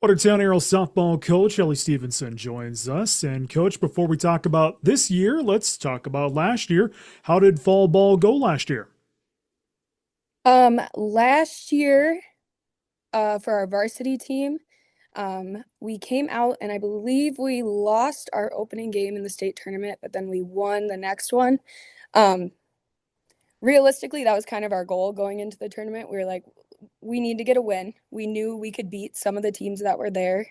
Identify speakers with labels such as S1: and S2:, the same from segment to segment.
S1: Watertown Arrows softball coach Elli Stevenson joins us. And, coach, before we talk about this year, let's talk about last year. How did fall ball go last year?
S2: Last year, for our varsity team, we came out and I believe we lost our opening game in the state tournament, but then we won the next one. Um, Realistically, that was kind of our goal going into the tournament. We were like, we need to get a win. We knew we could beat some of the teams that were there.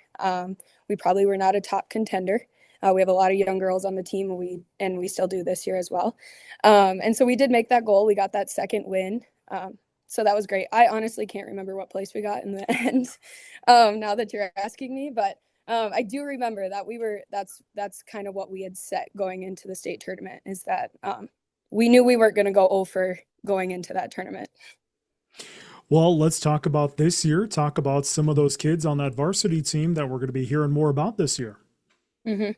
S2: We probably were not a top contender. We have a lot of young girls on the team, and we still do this year as well. And so we did make that goal. We got that second win. So that was great. I honestly can't remember what place we got in the end. Now that you're asking me, but I do remember that that's kind of what we had set going into the state tournament, is that we knew we weren't going to go over going into that tournament.
S1: Well, let's talk about this year. Talk about some of those kids on that varsity team that we're going to be hearing more about this year.
S2: Mm-hmm.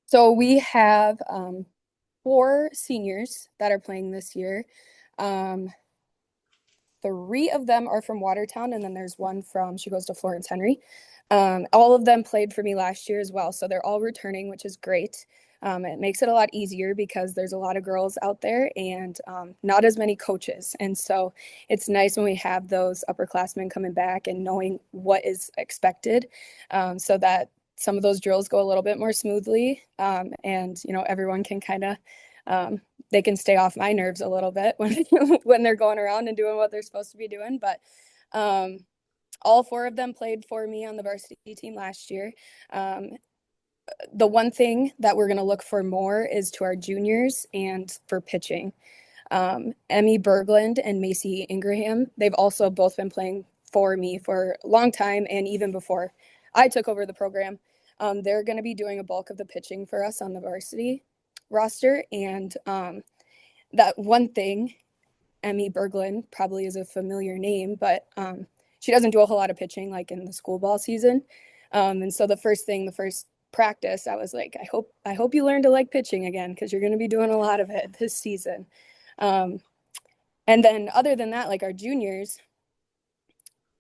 S2: So we have four seniors that are playing this year. Um, Three of them are from Watertown, and then there's one she goes to Florence Henry. All of them played for me last year as well, so they're all returning, which is great. It makes it a lot easier because there's a lot of girls out there and not as many coaches. And so it's nice when we have those upperclassmen coming back and knowing what is expected, so that some of those drills go a little bit more smoothly, and everyone can kind of they can stay off my nerves a little bit when when they're going around and doing what they're supposed to be doing. But all four of them played for me on the varsity team last year. The one thing that we're going to look for more is to our juniors and for pitching. Emmy Berglund and Macy Ingraham, they've also both been playing for me for a long time, and even before I took over the program. They're going to be doing a bulk of the pitching for us on the varsity roster. And that one thing, Emmy Berglund probably is a familiar name, but she doesn't do a whole lot of pitching like in the school ball season. And so the first practice, I was like, I hope you learn to like pitching again, because you're going to be doing a lot of it this season. Um, and then other than that, like our juniors,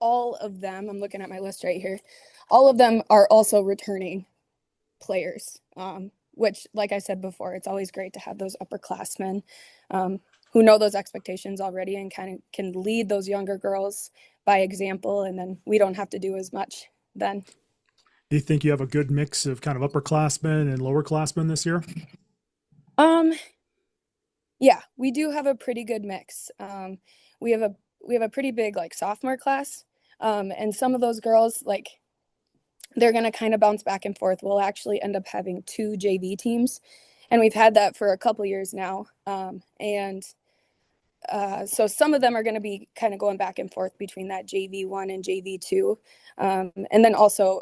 S2: all of them, I'm looking at my list right here, all of them are also returning players, which, like I said before, it's always great to have those upperclassmen who know those expectations already and kind of can lead those younger girls by example, and then we don't have to do as much then.
S1: Do you think you have a good mix of kind of upperclassmen and lowerclassmen this year?
S2: Um, yeah, we do have a pretty good mix. We have a pretty big like sophomore class, and some of those girls like they're going to kind of bounce back and forth. We'll actually end up having two JV teams, and we've had that for a couple years now. And so some of them are going to be kind of going back and forth between that JV1 and JV2, and then also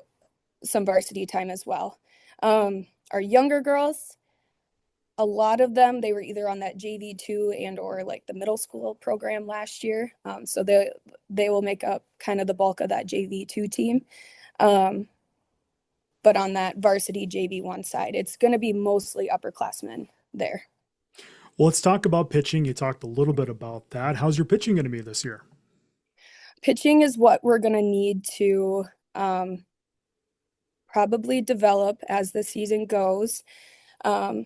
S2: some varsity time as well. Our younger girls, a lot of them, they were either on that JV2 and or like the middle school program last year. So they will make up kind of the bulk of that JV2 team. Um, but on that varsity JV1 side, it's going to be mostly upperclassmen there.
S1: Well, let's talk about pitching. You talked a little bit about that. How's your pitching going to be this year?
S2: Pitching is what we're going to need to probably develop as the season goes. Um,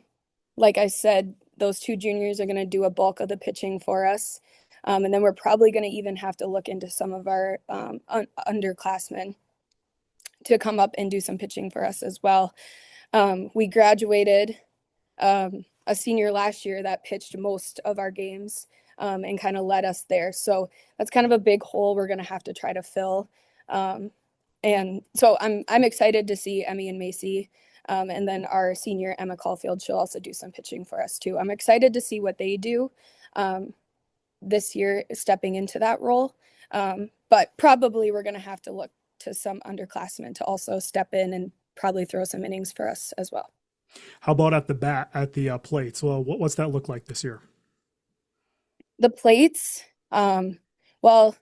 S2: like I said, those two juniors are going to do a bulk of the pitching for us. And then we're probably going to even have to look into some of our underclassmen to come up and do some pitching for us as well. We graduated a senior last year that pitched most of our games, and kind of led us there. So that's kind of a big hole we're going to have to try to fill. And so I'm excited to see Emmy and Macy. And then our senior Emma Caulfield, she'll also do some pitching for us too. I'm excited to see what they do this year, stepping into that role. But probably we're going to have to look to some underclassmen to also step in and probably throw some innings for us as well.
S1: How about at the bat, at the plates? Well, what's that look like this year?
S2: The plates, well,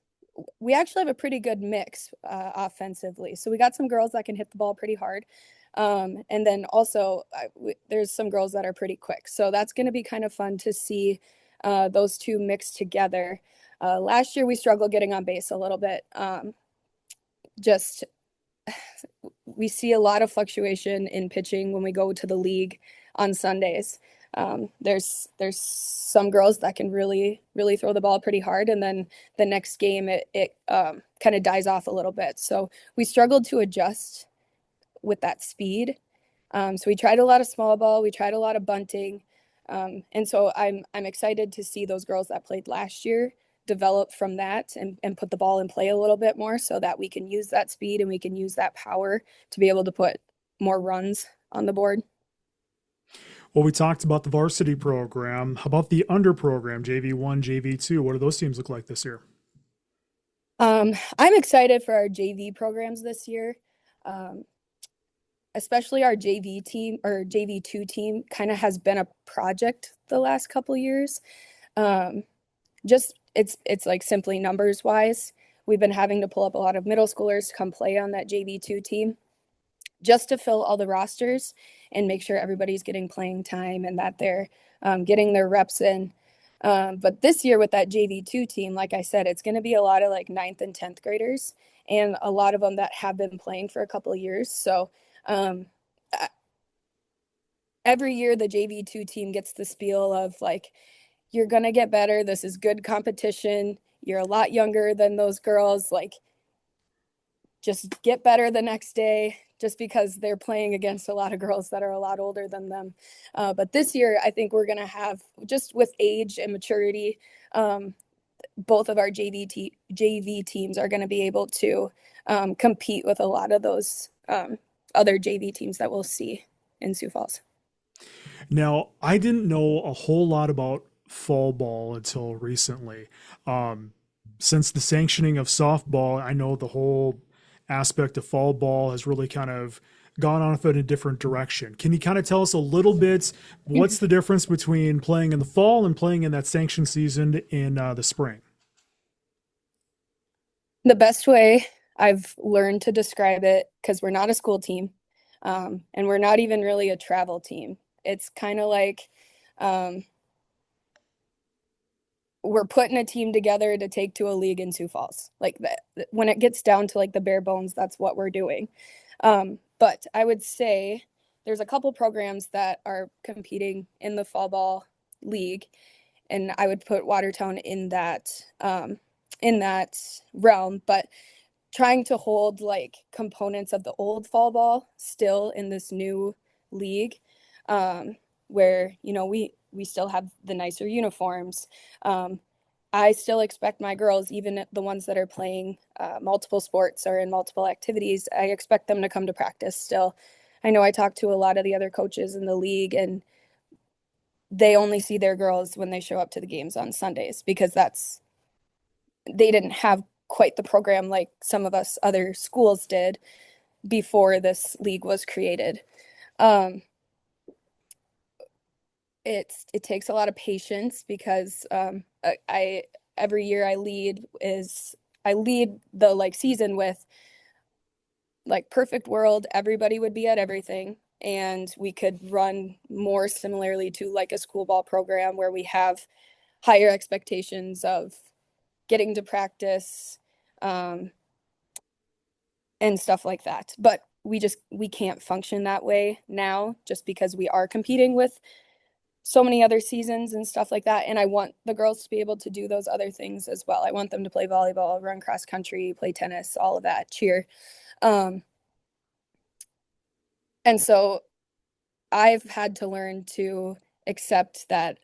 S2: we actually have a pretty good mix offensively. So we got some girls that can hit the ball pretty hard. And then also there's some girls that are pretty quick. So that's going to be kind of fun to see those two mixed together. Last year we struggled getting on base a little bit. Just we see a lot of fluctuation in pitching when we go to the league on Sundays. There's some girls that can really throw the ball pretty hard, and then the next game it kind of dies off a little bit. So we struggled to adjust with that speed. So we tried a lot of small ball, we tried a lot of bunting, and so I'm excited to see those girls that played last year develop from that and put the ball in play a little bit more so that we can use that speed and we can use that power to be able to put more runs on the board.
S1: Well, we talked about the varsity program. How about the under program, JV1, JV2? What do those teams look like this year?
S2: I'm excited for our JV programs this year. Um, Especially our JV team or JV2 team kind of has been a project the last couple years. Um, just it's like simply numbers wise. We've been having to pull up a lot of middle schoolers to come play on that JV2 team just to fill all the rosters and make sure everybody's getting playing time and that they're getting their reps in. But this year with that JV2 team, like I said, it's going to be a lot of like ninth and 10th graders and a lot of them that have been playing for a couple of years. So um, every year the JV2 team gets the spiel of like, you're going to get better. This is good competition. You're a lot younger than those girls. Like, just get better the next day just because they're playing against a lot of girls that are a lot older than them. But this year, I think we're going to have, just with age and maturity, both of our JV teams are going to be able to compete with a lot of those other JV teams that we'll see in Sioux Falls.
S1: Now, I didn't know a whole lot about fall ball until recently. Um, since the sanctioning of softball, I know the whole aspect of fall ball has really kind of gone off in a different direction. Can you kind of tell us a little bit what's the difference between playing in the fall and playing in that sanctioned season in the spring?
S2: The best way I've learned to describe it, because we're not a school team, and we're not even really a travel team. It's kind of like um, we're putting a team together to take to a league in Sioux Falls. Like that, when it gets down to like the bare bones, that's what we're doing. But I would say there's a couple programs that are competing in the fall ball league, and I would put Watertown in that realm. But trying to hold like components of the old fall ball still in this new league, where we still have the nicer uniforms. um, I still expect my girls, even the ones that are playing multiple sports or in multiple activities, I expect them to come to practice still. I know I talk to a lot of the other coaches in the league, and they only see their girls when they show up to the games on Sundays because they didn't have quite the program like some of us other schools did before this league was created. Um, it takes a lot of patience because I every year I lead the like season with like perfect world, everybody would be at everything, and we could run more similarly to like a school ball program where we have higher expectations of getting to practice, um, and stuff like that. But we can't function that way now just because we are competing with so many other seasons and stuff like that. And I want the girls to be able to do those other things as well. I want them to play volleyball, run cross country, play tennis, all of that, cheer. Um, and so I've had to learn to accept that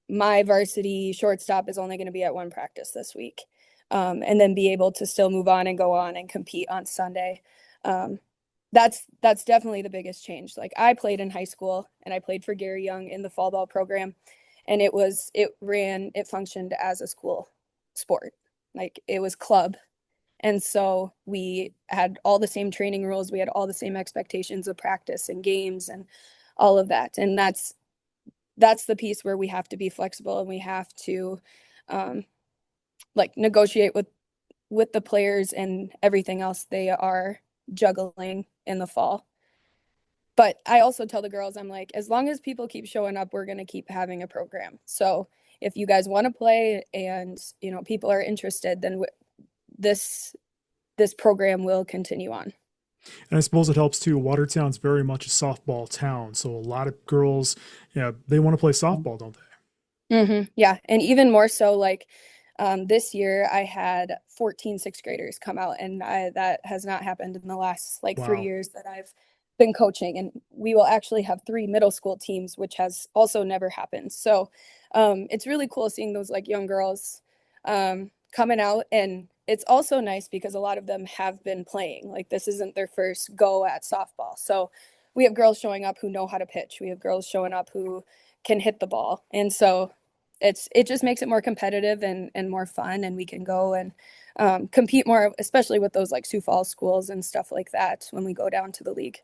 S2: my varsity shortstop is only going to be at one practice this week, and then be able to still move on and go on and compete on Sunday. Um, that's definitely the biggest change. Like I played in high school and I played for Gary Young in the fall ball program, and it functioned as a school sport. Like it was club. And so we had all the same training rules, we had all the same expectations of practice and games and all of that. And that's the piece where we have to be flexible and we have to um, like negotiate with the players and everything else they are juggling in the fall. But I also tell the girls, I'm like, as long as people keep showing up, we're going to keep having a program. So if you guys want to play and people are interested, then this this program will continue on.
S1: And I suppose it helps too. Watertown's very much a softball town, so a lot of girls, yeah, they want to play softball, don't
S2: Yeah, and even more so, like this year, I had 14 sixth graders come out, and that has not happened in the last like
S1: they?
S2: 3 years that I've been coaching. And we will actually have three middle school teams, which has also never happened. So it's really cool seeing those like young girls coming out, and it's also nice because a lot of them have been playing. Like this isn't their first go at softball, so we have girls showing up who know how to pitch. We have girls showing up who can hit the ball, and so it just makes it more competitive and more fun, and we can go and compete more, especially with those like Sioux Falls schools and stuff like that when we go down to the league.